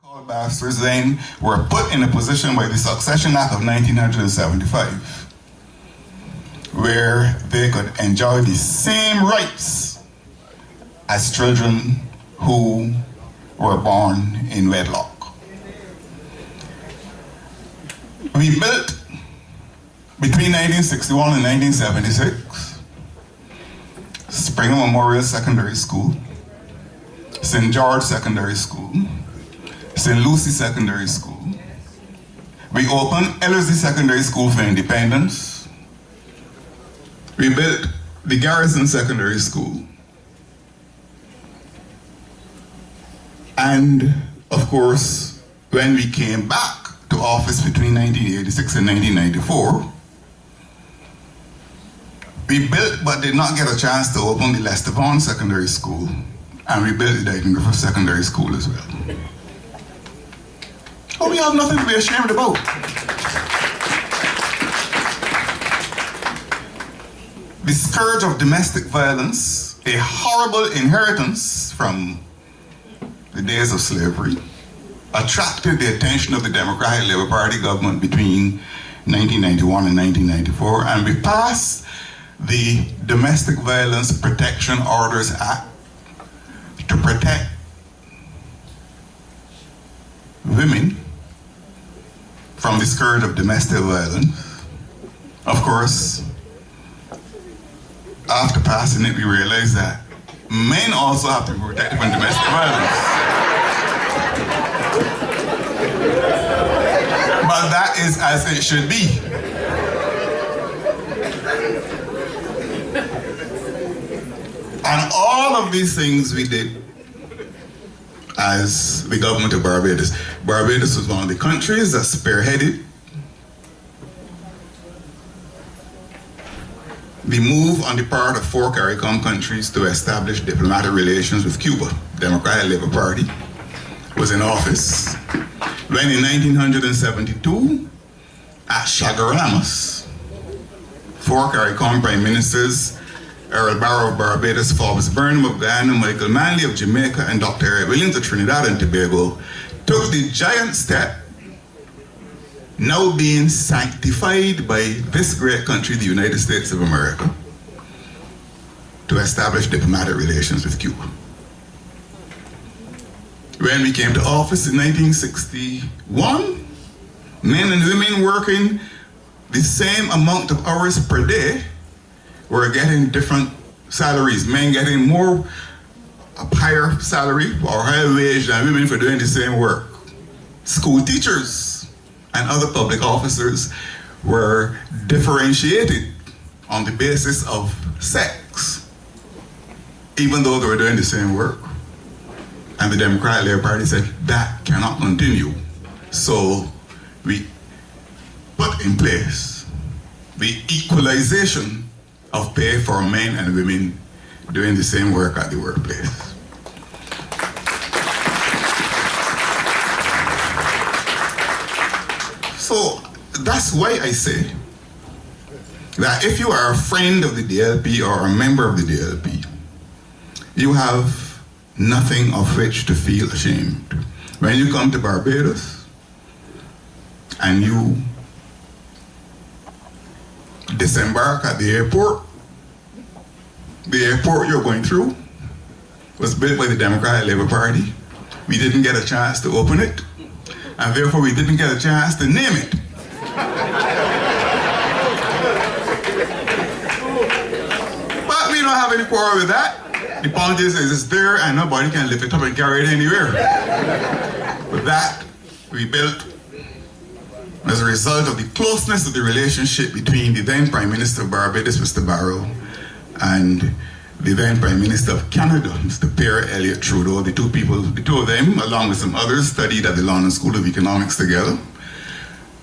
So-called bastards then were put in a position by the Succession Act of 1975 where they could enjoy the same rights as children who were born in wedlock. We built, between 1961 and 1976, Springer Memorial Secondary School, St. George Secondary School, St. Lucie Secondary School. We opened Ellerslie Secondary School for Independence. We built the Garrison Secondary School. And of course, when we came back to office between 1986 and 1994, we built but did not get a chance to open the Lester Vaughan Secondary School, and we built the Dyken Griffith Secondary School as well. Oh, we have nothing to be ashamed about. The scourge of domestic violence, a horrible inheritance from the days of slavery, attracted the attention of the Democratic Labour Party government between 1991 and 1994, and we passed the Domestic Violence Protection Orders Act to protect women from the scourge of domestic violence. Of course, after passing it, we realized that men also have to be protected from domestic violence. But that is as it should be. And all of these things we did as the government of Barbados. Barbados was one of the countries that spearheaded the move on the part of four CARICOM countries to establish diplomatic relations with Cuba. The Democratic Labour Party was in office when in 1972, at Chaguaramas, four CARICOM prime ministers, Errol Barrow of Barbados, Forbes Burnham of Guyana, Michael Manley of Jamaica, and Dr. Eric Williams of Trinidad and Tobago, took the giant step, now being sanctified by this great country, the United States of America, to establish diplomatic relations with Cuba. When we came to office in 1961, men and women working the same amount of hours per day were getting different salaries. Men getting a higher salary or higher wage than women for doing the same work. School teachers and other public officers were differentiated on the basis of sex, even though they were doing the same work. And the Democratic Labour Party said that cannot continue. So we put in place the equalization of pay for men and women doing the same work at the workplace. So that's why I say that if you are a friend of the DLP or a member of the DLP, you have nothing of which to feel ashamed. When you come to Barbados and you disembark at the airport you're going through was built by the Democratic Labour Party. We didn't get a chance to open it, and therefore we didn't get a chance to name it. But we don't have any quarrel with that. The point is it's there and nobody can lift it up and carry it anywhere. But that we built as a result of the closeness of the relationship between the then Prime Minister of Barbados, Mr. Barrow, and the then Prime Minister of Canada, Mr. Pierre Elliott Trudeau. The two of them, along with some others, studied at the London School of Economics together.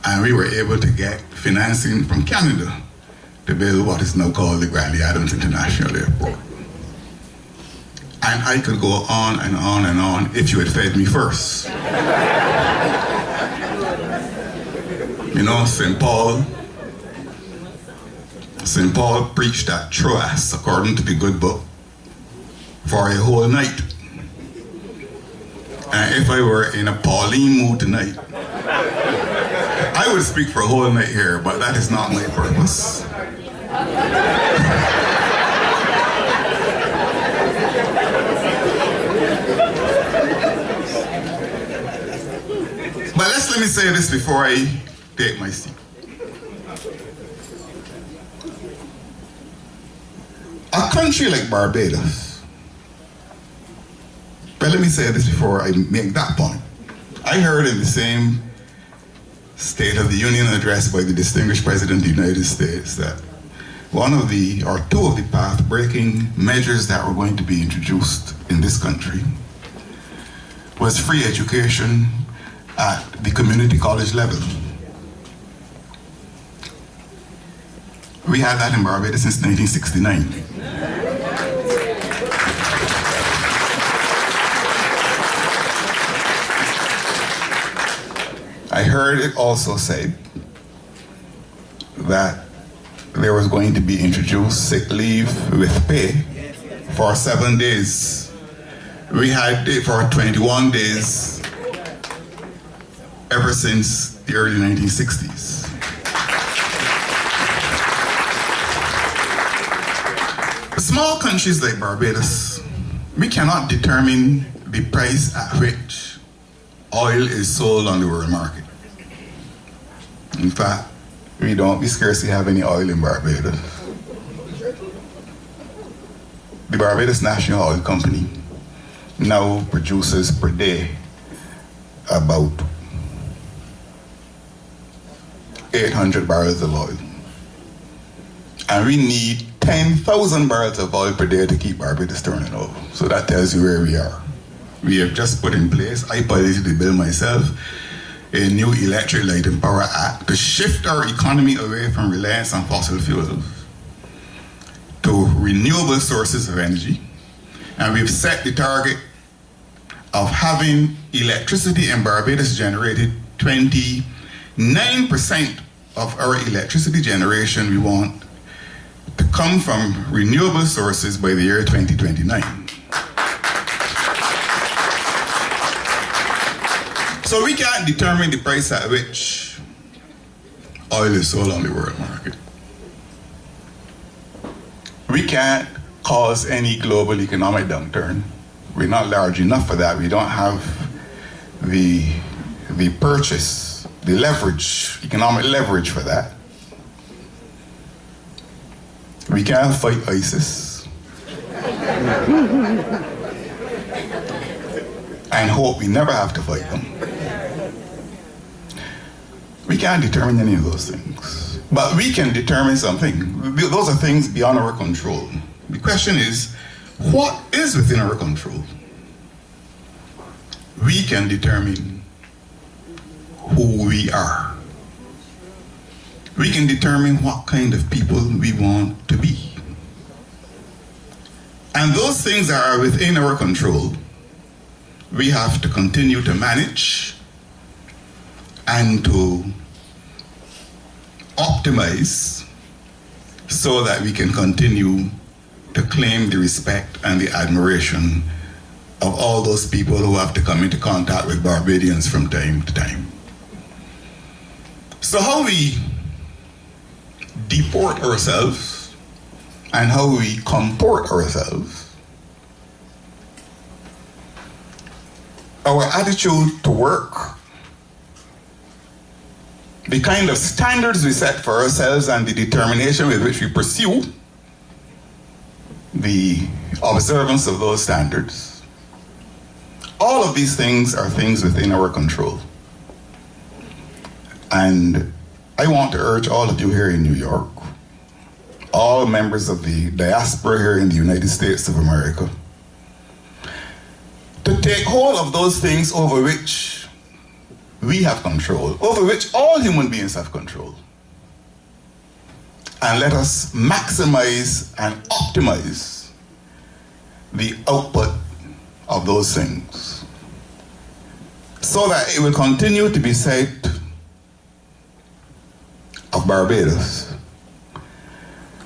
And we were able to get financing from Canada to build what is now called the Grandy Adams International Airport. And I could go on and on and on if you had fed me first. You know, St. Paul preached at Troas, according to the good book, for a whole night. And if I were in a Pauline mood tonight, I would speak for a whole night here, but that is not my purpose. But let me say this before I take my seat. A country like Barbados, but let me say this before I make that point. I heard in the same State of the Union address by the distinguished President of the United States that one of the, or two of the path-breaking measures that were going to be introduced in this country was free education at the community college level. We had that in Barbados since 1969. I heard it also said that there was going to be introduced sick leave with pay for 7 days. We had it for 21 days ever since the early 1960s. Small countries like Barbados, we cannot determine the price at which oil is sold on the world market. In fact, we scarcely have any oil in Barbados. The Barbados National Oil Company now produces per day about 800 barrels of oil. And we need 10,000 barrels of oil per day to keep Barbados turning over. So that tells you where we are. We have just put in place, I piloted the bill myself, a new Electric Light and Power Act to shift our economy away from reliance on fossil fuels to renewable sources of energy. And we've set the target of having electricity in Barbados generated 29% of our electricity generation we want to come from renewable sources by the year 2029. So we can't determine the price at which oil is sold on the world market. We can't cause any global economic downturn. We're not large enough for that. We don't have the purchase, the leverage, economic leverage for that. We can't fight ISIS and hope we never have to fight them. We can't determine any of those things. But we can determine something. Those are things beyond our control. The question is, what is within our control? We can determine who we are. We can determine what kind of people we want to be. And those things that are within our control, we have to continue to manage and to optimize so that we can continue to claim the respect and the admiration of all those people who have to come into contact with Barbadians from time to time. So how we deport ourselves and how we comport ourselves, our attitude to work, the kind of standards we set for ourselves and the determination with which we pursue the observance of those standards, all of these things are things within our control. And I want to urge all of you here in New York, all members of the diaspora here in the United States of America, to take hold of those things over which we have control, over which all human beings have control. And let us maximize and optimize the output of those things so that it will continue to be said of Barbados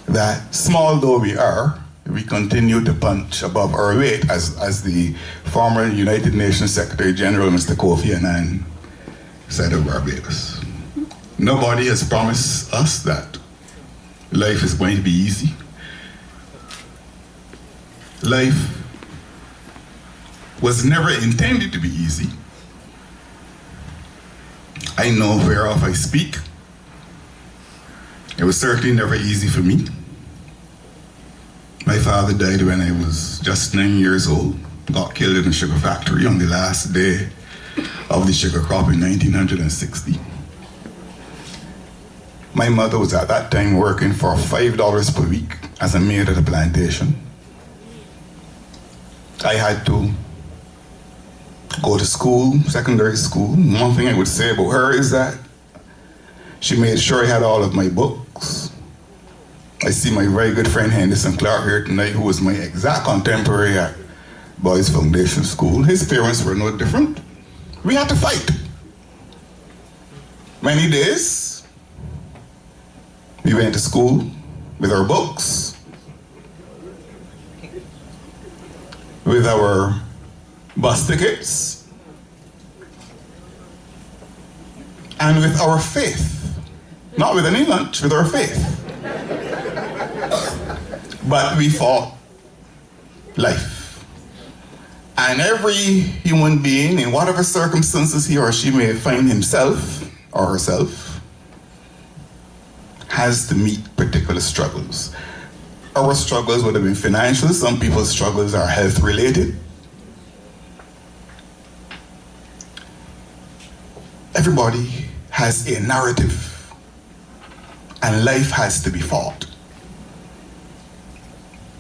that small though we are, we continue to punch above our weight, as the former United Nations Secretary General, Mr. Kofi Annan, said of Barbados. Nobody has promised us that life is going to be easy. Life was never intended to be easy. I know whereof I speak. It was certainly never easy for me. My father died when I was just 9 years old, got killed in a sugar factory on the last day of the sugar crop in 1960. My mother was at that time working for $5 per week as a maid at a plantation. I had to go to school, secondary school. One thing I would say about her is that she made sure I had all of my books. I see my very good friend Henderson Clark here tonight, who was my exact contemporary at Boys Foundation School. His parents were no different. We had to fight. Many days, we went to school with our books, with our bus tickets, and with our faith. Not with any lunch, with our faith. But we fought life. And every human being, in whatever circumstances he or she may find himself or herself, has to meet particular struggles. Our struggles would have been financial. Some people's struggles are health related. Everybody has a narrative, and life has to be fought.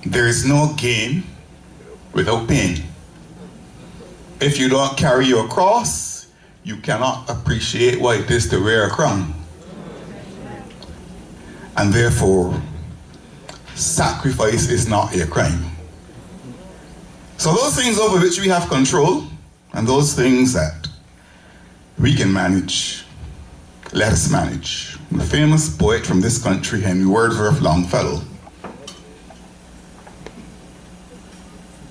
There is no gain without pain. If you don't carry your cross, you cannot appreciate what it is to wear a crown. And therefore, sacrifice is not a crime. So those things over which we have control, and those things that we can manage, let us manage. The famous poet from this country, Henry Wordsworth Longfellow,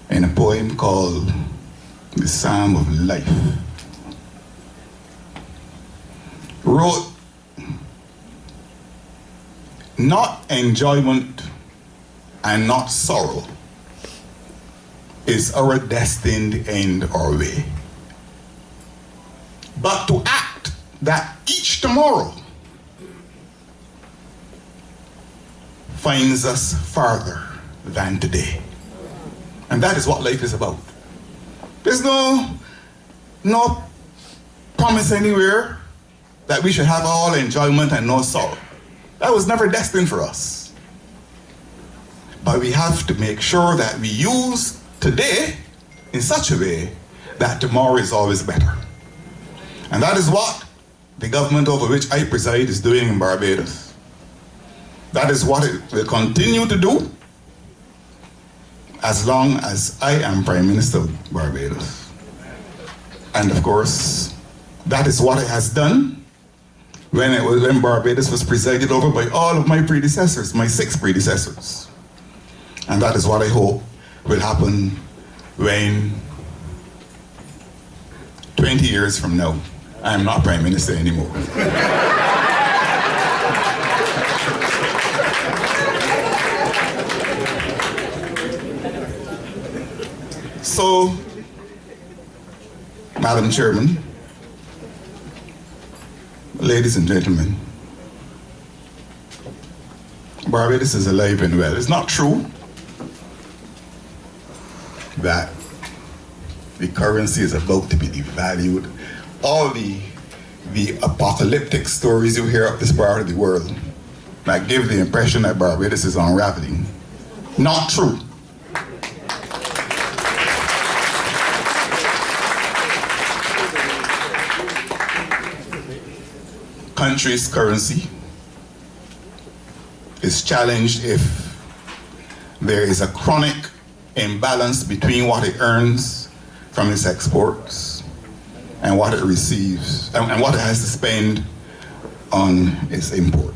in a poem called The Psalm of Life, wrote, "Not enjoyment and not sorrow is our destined end or way, but to act that each tomorrow finds us farther than today." And that is what life is about. There's no promise anywhere that we should have all enjoyment and no sorrow. That was never destined for us. But we have to make sure that we use today in such a way that tomorrow is always better. And that is what the government over which I preside is doing in Barbados. That is what it will continue to do as long as I am Prime Minister of Barbados. And of course, that is what it has done when Barbados was presided over by all of my predecessors, my 6 predecessors. And that is what I hope will happen when 20 years from now, I am not Prime Minister anymore. So, Madam Chairman, ladies and gentlemen, Barbados is alive and well. It's not true that the currency is about to be devalued. All the apocalyptic stories you hear of this part of the world that give the impression that Barbados is unraveling. Not true. Country's currency is challenged if there is a chronic imbalance between what it earns from its exports and what it receives and what it has to spend on its import.